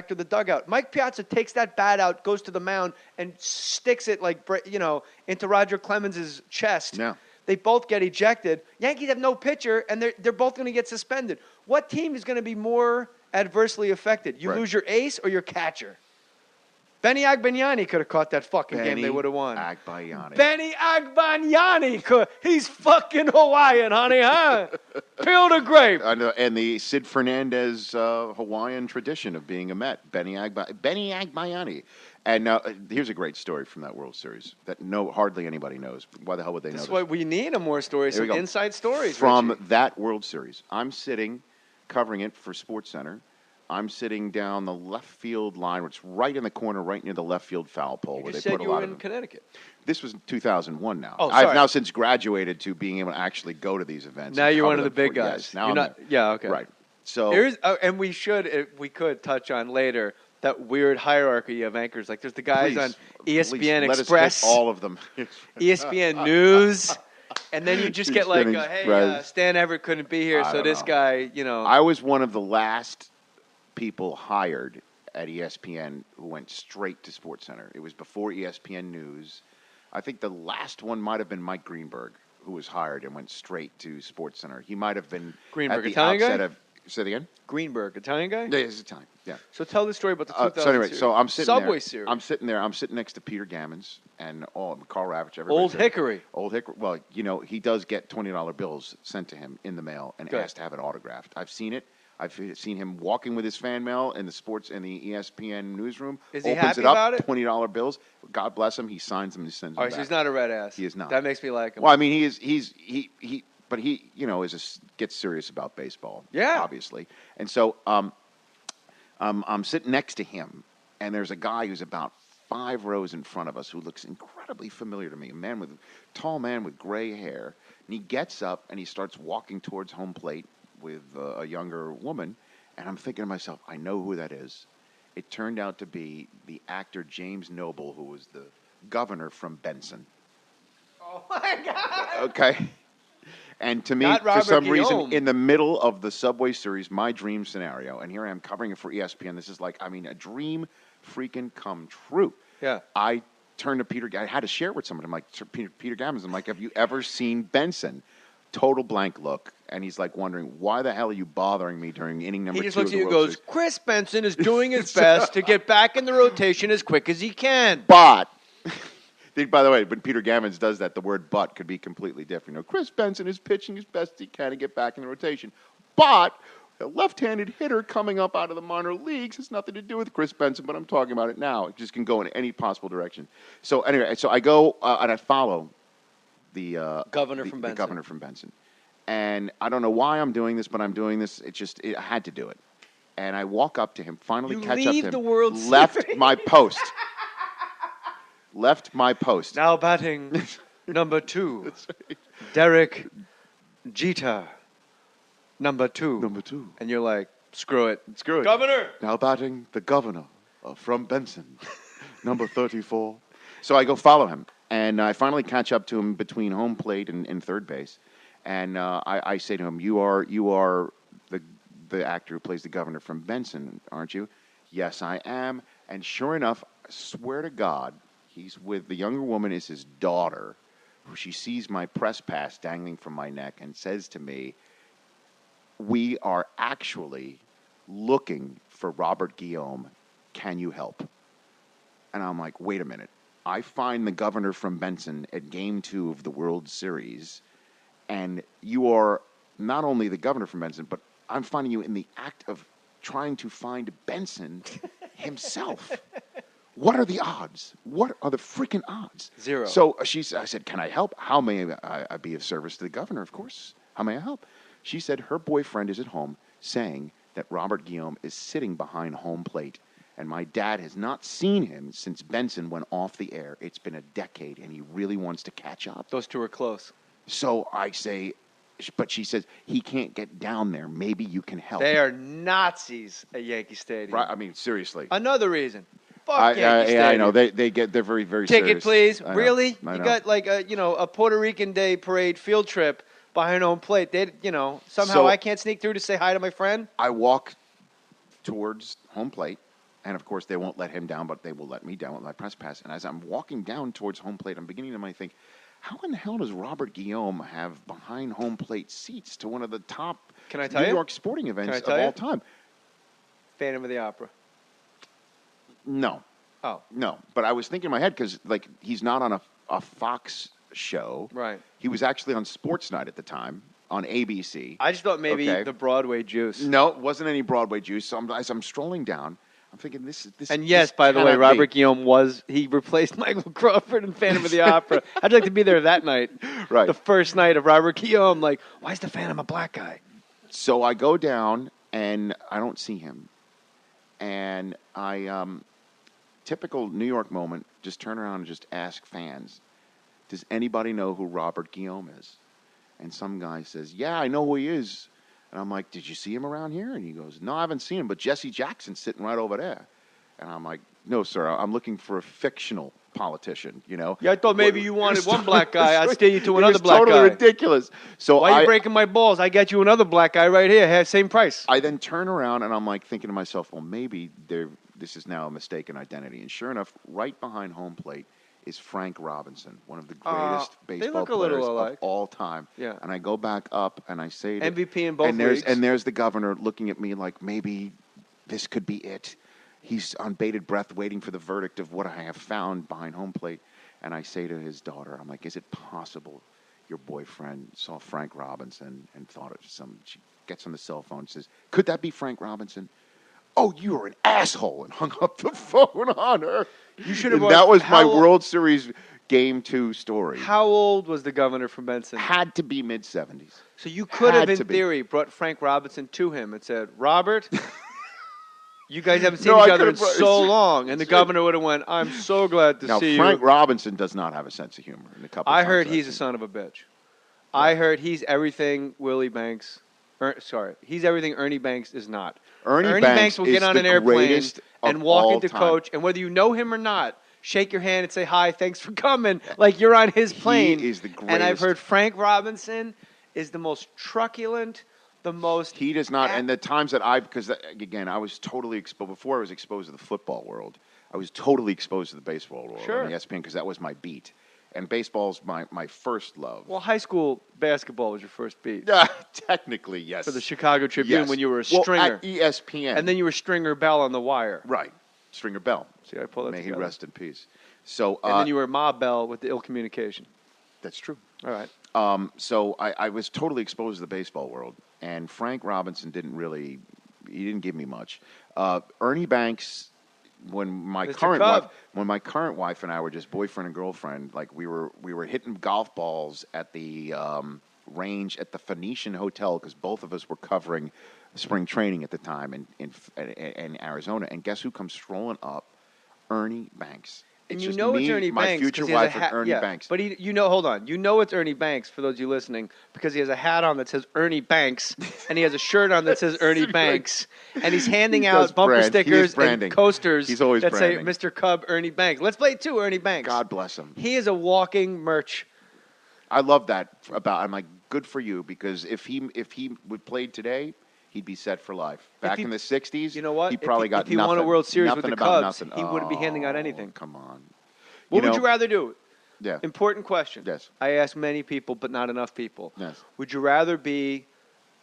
to the dugout. Mike Piazza takes that bat out, goes to the mound, and sticks it into Roger Clemens' chest. Yeah. They both get ejected. Yankees have no pitcher, and they're both going to get suspended. What team is going to be more adversely affected? You lose your ace or your catcher? Benny Agbayani could have caught that fucking game. They would have won. Benny Agbayani could. He's fucking Hawaiian, honey, huh? Peel the grape. And the Sid Fernandez Hawaiian tradition of being a Met. Benny Agbayani. And now here's a great story from that World Series that hardly anybody knows. Why the hell would they know this? That's why we need more stories, some inside stories. From Richie. that World Series. I'm sitting, covering it for SportsCenter. I'm sitting down the left field line, which is right in the corner, right near the left field foul pole. You just said you were in Connecticut. This was 2001 now. Oh, sorry. I've now since graduated to being able to actually go to these events. Now you're one of the big guys. Now I'm okay. Right. So and we could touch on later that weird hierarchy of anchors. Like there's the guys on ESPN let Express, us hit all of them, ESPN News, and then you just get like, hey, Stan Everett couldn't be here, so this guy, I was one of the last people hired at ESPN who went straight to SportsCenter. It was before ESPN News. I think the last one might have been Mike Greenberg, who was hired and went straight to SportsCenter. He might have been Greenberg, at the Italian outset guy? of. Say it again. Greenberg, Italian guy. Yeah, he's Italian. Yeah. So tell the story about the 2000 So anyway, series. so I'm sitting Subway there. series. I'm sitting there. I'm sitting next to Peter Gammons and Carl Ravitch. Old Hickory. Old Hickory. Well, he does get $20 bills sent to him in the mail and asked to have it autographed. I've seen it. I've seen him walking with his fan mail in the ESPN newsroom. Is he opens happy it up, about it? $20 bills. God bless him. He signs them and sends them All right, back. so he's not a red ass. He is not. That makes me like him. Well, I mean, but he gets serious about baseball. Yeah. Obviously. And so I'm sitting next to him, and there's a guy who's about 5 rows in front of us who looks incredibly familiar to me, a tall man with gray hair. And he gets up and he starts walking towards home plate with a younger woman, and I'm thinking to myself, I know who that is. It turned out to be the actor James Noble, who was the governor from Benson. Oh, my God. Okay. And to me, for some reason, in the middle of the Subway Series, my dream scenario, and here I am covering it for ESPN, this is like, a dream freaking come true. Yeah. I turned to Peter, I had to share it with somebody. I'm like, Peter Gammons, I'm like, have you ever seen Benson? Total blank look. And he's like wondering, why the hell are you bothering me during inning number 2 of the World Series? He just looks at you and goes, Chris Benson is doing his best to get back in the rotation as quick as he can. But, by the way, when Peter Gammons does that, the word but could be completely different. Chris Benson is pitching his best he can to get back in the rotation. But a left-handed hitter coming up out of the minor leagues has nothing to do with Chris Benson, but I'm talking about it now. It just can go in any possible direction. So anyway, I go and I follow the governor from Benson. And I don't know why I'm doing this, but I'm doing this. I had to do it. And I walk up to him, finally catch up to him. The World left Series. my post. Left my post. Now batting number 2, Derek Jeter, number 2. Number 2. And you're like, screw it. Governor. Now batting the governor from Benson, number 34. So I go follow him. And I finally catch up to him between home plate and third base. And I say to him, you are the actor who plays the governor from Benson, aren't you? Yes, I am. And sure enough, I swear to God, he's with the younger woman is his daughter, who she sees my press pass dangling from my neck and says to me, we are actually looking for Robert Guillaume. Can you help? And I'm like, wait a minute. I find the governor from Benson at Game 2 of the World Series, and you are not only the governor from Benson, but I'm finding you in the act of trying to find Benson himself. What are the odds? What are the freaking odds? 0. So I said, can I help? How may I be of service to the governor, of course? How may I help? She said her boyfriend is at home saying that Robert Guillaume is sitting behind home plate, and my dad has not seen him since Benson went off the air. It's been a decade, and he really wants to catch up. Those two are close. So I say, but she says, he can't get down there. Maybe you can help. They are Nazis at Yankee Stadium. Right, I mean, seriously. Another reason. Fuck Yankee Stadium. Yeah, I know. They're very, very Ticket, serious. please. I Really? know. You got like a Puerto Rican Day parade field trip behind home plate. Somehow So I can't sneak through to say hi to my friend. I walk towards home plate, And, of course, they won't let him down, but they will let me down with my press pass. And as I'm walking down towards home plate, I'm beginning to think, how in the hell does Robert Guillaume have behind home plate seats to one of the top New York sporting events of all time? Phantom of the Opera. No. Oh. No. But I was thinking in my head because, like, he's not on a Fox show. Right. He was actually on Sports Night at the time on ABC. I just thought maybe the Broadway juice. No, it wasn't any Broadway juice. So as I'm strolling down, I'm thinking this. And yes, by the way, Robert Guillaume he replaced Michael Crawford in Phantom of the Opera. How'd you like to be there that night? Right. The first night of Robert Guillaume. Like, why is the Phantom a black guy? So I go down and I don't see him, and I typical New York moment. Just turn around and just ask fans, does anybody know who Robert Guillaume is? And some guy says, yeah, I know who he is. And I'm like, did you see him around here? And he goes, no, I haven't seen him, but Jesse Jackson's sitting right over there. And I'm like, no, sir, I'm looking for a fictional politician, you know? Yeah, I thought maybe you wanted one black guy. I'd steer you to another black guy. It was totally ridiculous. So why are you breaking my balls? I get you another black guy right here, same price. I then turn around and I'm like thinking to myself, well, maybe this is now a mistaken identity. And sure enough, right behind home plate is Frank Robinson, one of the greatest baseball players of all time. Yeah. And I go back up and I say to MVP in both leagues. And there's the governor looking at me like maybe this could be it. He's on bated breath waiting for the verdict of what I have found behind home plate. And I say to his daughter, I'm like, is it possible your boyfriend saw Frank Robinson and thought it was some... She gets on the cell phone and says, could that be Frank Robinson? Oh, you are an asshole, and hung up the phone on her. You should have. That was my World Series Game 2 story. How old was the governor from Benson? Had to be mid-70s. So you could have, in theory, brought Frank Robinson to him and said, Robert, you guys haven't seen each other in so long. And the governor would have went, I'm so glad to see you. Now, Frank Robinson does not have a sense of humor. I heard he's a son of a bitch. I heard he's everything Willie Banks... he's everything Ernie Banks is not. Ernie Banks will get on an airplane and walk into coach, and whether you know him or not, shake your hand and say, hi, thanks for coming, like you're on his plane. He is the greatest. And I've heard Frank Robinson is the most truculent, the most... He does not, and the times that because again, I was totally exposed, before I was exposed to the football world, I was totally exposed to the baseball world on ESPN because that was my beat. And baseball's my first love. Well, high school basketball was your first beat. Technically, yes. For the Chicago Tribune when you were a stringer. At ESPN. And then you were Stringer Bell on the wire. Right. Stringer Bell. See, I pulled that together. May he rest in peace. So, and then you were Ma Bell with the ill communication. That's true. All right. So I was totally exposed to the baseball world. And Frank Robinson didn't give me much. Ernie Banks... When my current wife and I were just boyfriend and girlfriend, like we were hitting golf balls at the range at the Phoenician Hotel because both of us were covering spring training at the time in Arizona. And guess who comes strolling up? Ernie Banks. And you know it's Ernie Banks. My future wife and Ernie Banks. But hold on. You know it's Ernie Banks, for those of you listening, because he has a hat on that says Ernie Banks, and he has a shirt on that says Ernie Banks, and he's handing out bumper stickers and coasters that say Mr. Cub Ernie Banks. Let's play two Ernie Banks. God bless him. He is a walking merch. I love that I'm like, good for you, because if he would play today, he'd be set for life. Back in the 60s, you know what? He probably got nothing. If he won a World Series with the Cubs, he wouldn't be handing out anything. Come on. What would you rather do? Yeah. Important question. Yes. I ask many people, but not enough people. Yes. Would you rather be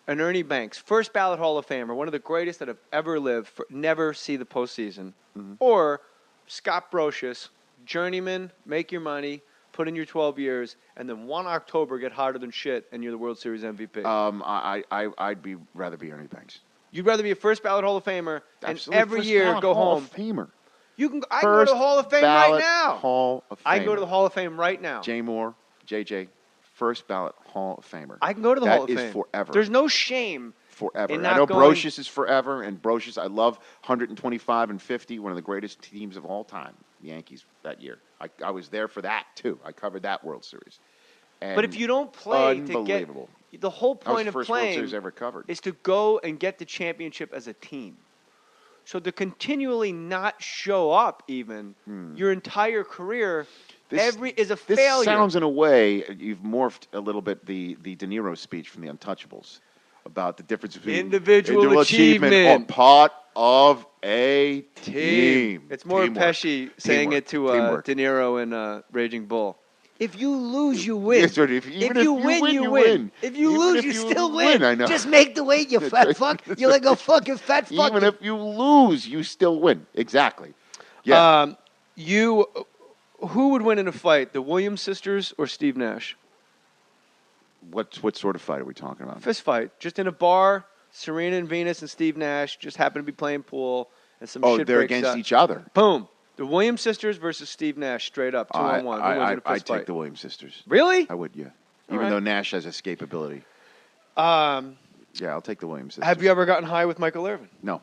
an Ernie Banks, first ballot Hall of Famer, one of the greatest that have ever lived, never see the postseason, or Scott Brocious, journeyman, make your money, put in your 12 years, and then 1 October get hotter than shit, and you're the World Series MVP? I'd rather be Ernie Banks. You'd rather be a first ballot Hall of Famer, Absolutely. And every year go Hall home. Of Famer. I can go to the Hall of Fame right now. Hall of Famer. I can go to the Hall of Fame right now. Jay Mohr, JJ, first ballot Hall of Famer. I can go to the Hall of Fame. That is forever. There's no shame. Forever. I know Brocious is forever, and Brocious, I love 125 and 50, one of the greatest teams of all time, the Yankees that year. I was there for that, too. I covered that World Series. And but if you don't play to get the whole point of playing World Series ever covered. Is to go and get the championship as a team. So to continually not show up even your entire career is a failure. This sounds in a way, you've morphed a little bit the De Niro speech from The Untouchables. about the difference between Individual achievement. or part of a team. It's more Teamwork. Pesci saying Teamwork. it to Teamwork. De Niro in Raging Bull. If you lose, you win. Yes, if you win, you win. If you Even lose, if you you still win, win. I know. Just make the weight, you fat fuck. You're like a fucking fat fuck. Even if you lose, you still win. Exactly. Yeah. Who would win in a fight, the Williams sisters or Steve Nash? What sort of fight are we talking about? Fist fight, just in a bar. Serena and Venus and Steve Nash just happen to be playing pool, and some shit they're breaks against out. each other. Boom. The Williams sisters versus Steve Nash, straight up, 2-on-1. Who wins in a fist I'd fight? take the Williams sisters. Really? I would, yeah. All Even right. though Nash has escapability. Yeah, I'll take the Williams sisters. have you ever gotten high with Michael Irvin? No.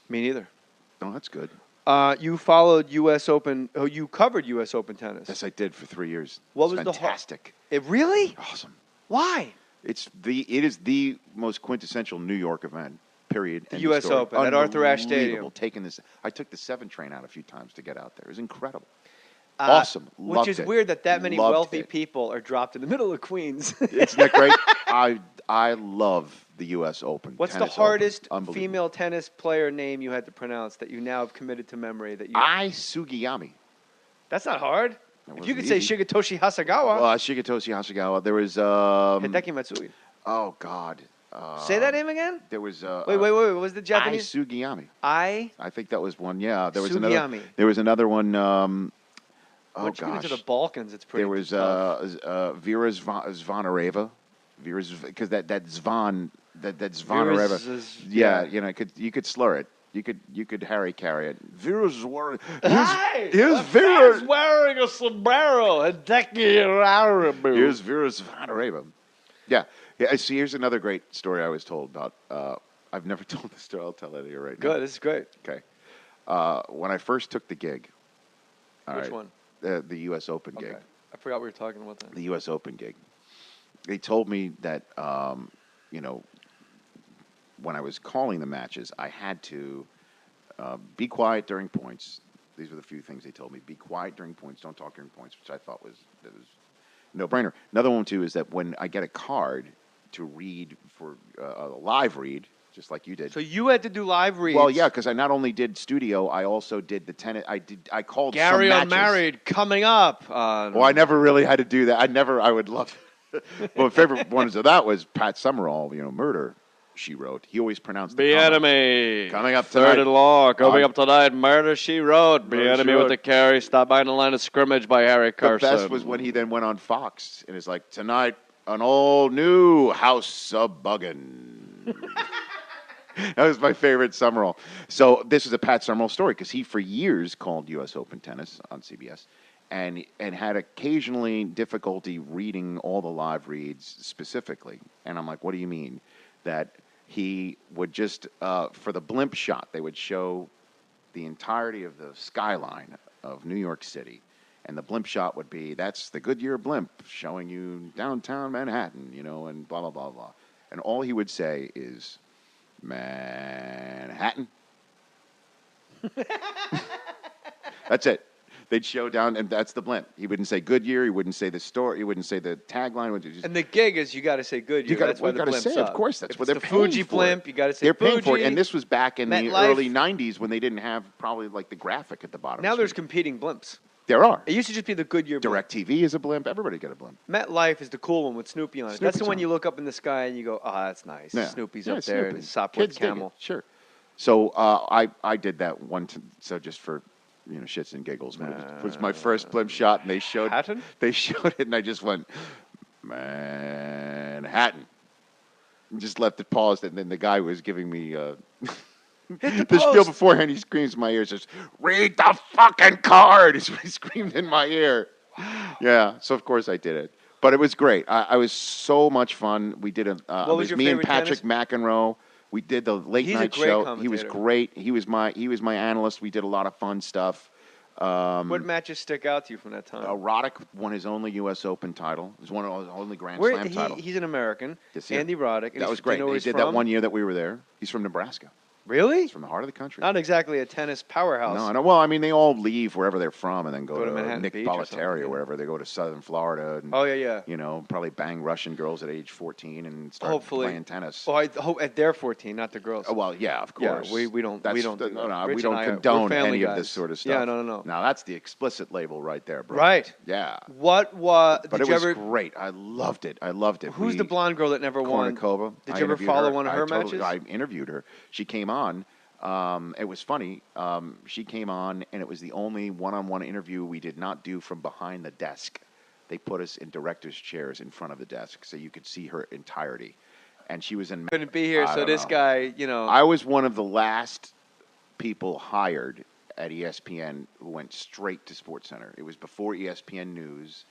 Me neither. No, that's good. You followed U.S. Open. Oh, you covered U.S. Open tennis. Yes, I did for 3 years. What was fantastic? It really? Awesome. Why? It is the most quintessential New York event. Period. The End U.S. of story. Open at Arthur Ashe Stadium. I took the 7 train out a few times to get out there. It was incredible. Awesome. Which is weird that many Loved wealthy it. people are dropped in the middle of Queens. Isn't that great? I love the U.S. Open. What's the tennis hardest Open. Unbelievable. female tennis player name you had to pronounce that you now have committed to memory? Sugiyami. That's not hard. If you wasn't could say easy. Shigetoshi Hasagawa, Shigetoshi Hasagawa. There was Hideki Matsui. oh God. Say that name again? There was Wait. What was the Japanese? Sugiyami. I think that was one. Yeah, there was Sugiyami. another. There was another one. Once you get gosh. into the Balkans, it's pretty There was tough. Vera Zvonareva. Because that Zvon Zvonareva. Yeah, you could slur it. You could Harry carry it. Vera Zvonareva. Here's Vera. wearing a sombrero. Here's Vera Zvonareva. Yeah. See, here's another great story I was told about. I've never told this story. I'll tell it here right now. Good. This is great. Okay. When I first took the gig. Which one? The U.S. Open gig. Okay. I forgot we were talking about that. The U.S. Open gig. They told me that, when I was calling the matches, I had to be quiet during points. These were the few things they told me. Be quiet during points. Don't talk during points, which I thought was no-brainer. Another one, too, is that when I get a card to read for a live read, just like you did. So you had to do live reads. Well, yeah, because I not only did studio, I also did the tennis. I called Gary some matches. Unmarried coming up. Well, I never really had to do that. I would love. Well, my favorite one of that was Pat Summerall. Murder. She wrote. He always pronounced the Enemy. Coming up tonight. Third and long. Coming up tonight. Murder, She Wrote. Murder, She Enemy with Wrote. the carry. Stop by the line of scrimmage by Harry The Carson. best was when he then went on Fox and is like, tonight, an all new House of Buggin'. That was my favorite Summerall. So this is a Pat Summerall story because he for years called U.S. Open tennis on CBS and had occasionally difficulty reading all the live reads specifically. And I'm like, what do you mean? That he would just, for the blimp shot, they would show the entirety of the skyline of New York City. And the blimp shot would be, that's the Goodyear blimp showing you downtown Manhattan, and blah, blah, blah, blah. And all he would say is, Manhattan. That's it. They'd show down, and that's the blimp. He wouldn't say Goodyear. He wouldn't say the store. He wouldn't say the tagline. And the gig is you got to say Goodyear. That's why the blimp's say, up. of course. That's if what it's they're the paying Fuji for. blimp. You got to say they're Fuji. paying for it, and this was back in the MetLife. early '90s when they didn't have probably like the graphic at the bottom. Now of the there's screen. competing blimps. There are. It used to just be the Goodyear blimp. DirecTV is a blimp. Everybody got a blimp. MetLife is the cool one with Snoopy on it. That's the Snoopy's one on you it. look up in the sky and you go, that's nice. Yeah. Snoopy's Yeah, up there Snoopy. and his Sopwith Kids dig camel. it. Sure. So I did that so just for shits and giggles. When it was my first blimp shot, and they showed it, and I just went Manhattan. And just left it paused, and then the guy was giving me the spiel beforehand. He screams in my ear, says, "Read the fucking card!" Is what he screamed in my ear. Wow. Yeah, so of course I did it, but it was great. I was so much fun. We did it was your me and favorite Patrick tennis? McEnroe. We did the late He's a night great show. He was commentator. great. He was my analyst. We did a lot of fun stuff. What matches stick out to you from that time? Roddick won his only U.S. Open title. It was one of his only Grand Slam titles. He's an American. This year. Andy Roddick. And That was great. Do you know where He he's did from? that one year that we were there. He's from Nebraska. Really? It's from the heart of the country. Not exactly a tennis powerhouse. No, I know. Well, I mean, they all leave wherever they're from and then go to Manhattan Nick Beach or something, Bollettieri yeah. or wherever. They go to Southern Florida. And, Oh, yeah. You know, probably bang Russian girls at age 14 and start Hopefully. playing tennis. Oh, I hope at their 14, not the girls. Oh, well, yeah, of Yeah, course. we don't do No, that. no, Rich we and don't I we're condone family any of guys. this sort of stuff. Yeah, no. Now, that's the explicit label right there, bro. Right. Yeah. What was? But it was great. I loved it. Who's the blonde girl that never won? Kornikova. Did I you ever interviewed follow her. one of her matches? I interviewed her. She came on. It was funny. She came on, and it was the only one-on-one interview we did not do from behind the desk. They put us in director's chairs in front of the desk so you could see her entirety. And she was in. Couldn't be here, so this guy, I was one of the last people hired at ESPN who went straight to SportsCenter. It was before ESPN News.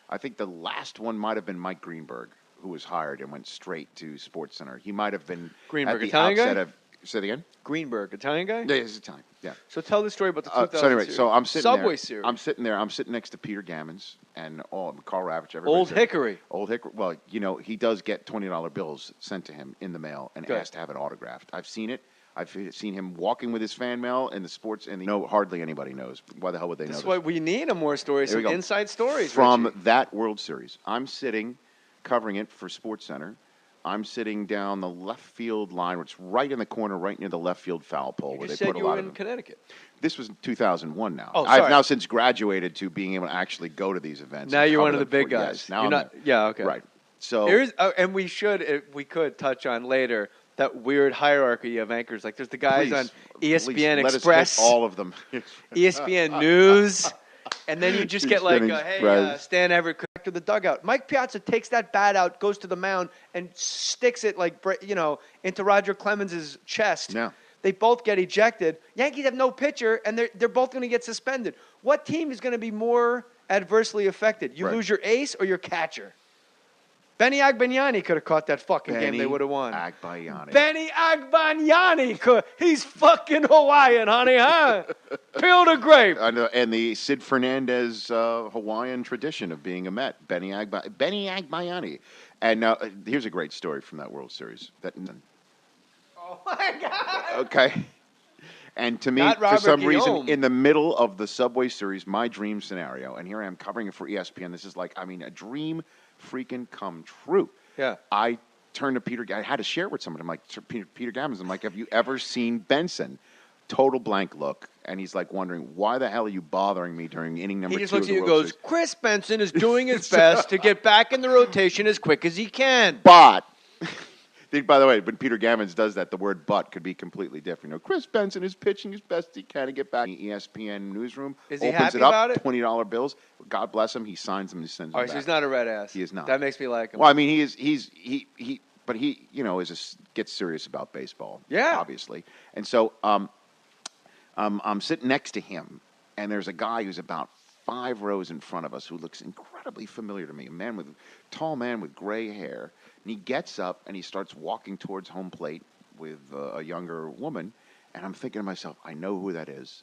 I think the last one might have been Mike Greenberg, who was hired and went straight to SportsCenter. He might have been Greenberg, at the Italian outset guy? of. Say it again. Greenberg, Italian guy. Yeah, he's Italian. Yeah. So tell the story about the 2000 So anyway, series. so I'm sitting Subway there. series. I'm sitting there. I'm sitting next to Peter Gammons and Carl Ravitch. Old Hickory. Old Hickory. Well, he does get $20 bills sent to him in the mail and Good. asked to have it autographed. I've seen it. I've seen him walking with his fan mail in the sports, and hardly anybody knows. Why the hell would they know That's this? why we need more stories, Here we some go. inside stories. From Richie. that World Series. I'm sitting, covering it for SportsCenter. I'm sitting down the left field line, which is right in the corner, right near the left field foul pole, You where just they said put you a lot were of in them. Connecticut. This was 2001 now. Oh, I've sorry. now since graduated to being able to actually go to these events. Now and you're cover one of the them big for- guys. Yes, now You're I'm not. there. Yeah. Okay. Right. So There's and we should, if we could, touch on later that weird hierarchy of anchors. Like there's the guys please, on ESPN please, let Express, us hit all of them. ESPN News, and then you just get like, ESPN hey, Express. Stan Everett, correct to the dugout. Mike Piazza takes that bat out, goes to the mound, and sticks it like into Roger Clemens' chest. Yeah. They both get ejected. Yankees have no pitcher, and they're both going to get suspended. What team is going to be more adversely affected? You Right. lose your ace or your catcher? Benny Agbayani could have caught that fucking game. They would have won. Agbayani. Benny Agbayani could. He's fucking Hawaiian, honey, huh? Peel the grape. And the Sid Fernandez Hawaiian tradition of being a Met, Benny Agbayani. And now here's a great story from that World Series. Oh my God. Okay. And to me, Not for Robert some reason, Guillaume. in the middle of the Subway Series, my dream scenario, and here I am covering it for ESPN. This is like, a dream freaking come true. Yeah. I turned to Peter. I had to share it with someone. I'm like, Peter Gammons. I'm like, have you ever seen Benson? Total blank look. And he's like wondering, why the hell are you bothering me during inning number 2 He just of looks the at you and World goes, Series? Chris Benson is doing his best to get back in the rotation as quick as he can. But, by the way, when Peter Gammons does that, the word "but" could be completely different. Chris Benson is pitching his best he can to get back in the ESPN newsroom. Is he opens happy it up, about it? $20 bills. God bless him. He signs them and sends them All right, back. so he's not a red ass. He is not. That makes me like him. Well, I mean, but he gets serious about baseball. Yeah. Obviously. And so I'm sitting next to him, and there's a guy who's about 5 rows in front of us who looks incredibly familiar to me, tall man with gray hair. And he gets up and he starts walking towards home plate with a younger woman. And I'm thinking to myself, I know who that is.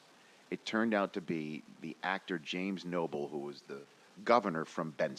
It turned out to be the actor James Noble, who was the governor from Benson.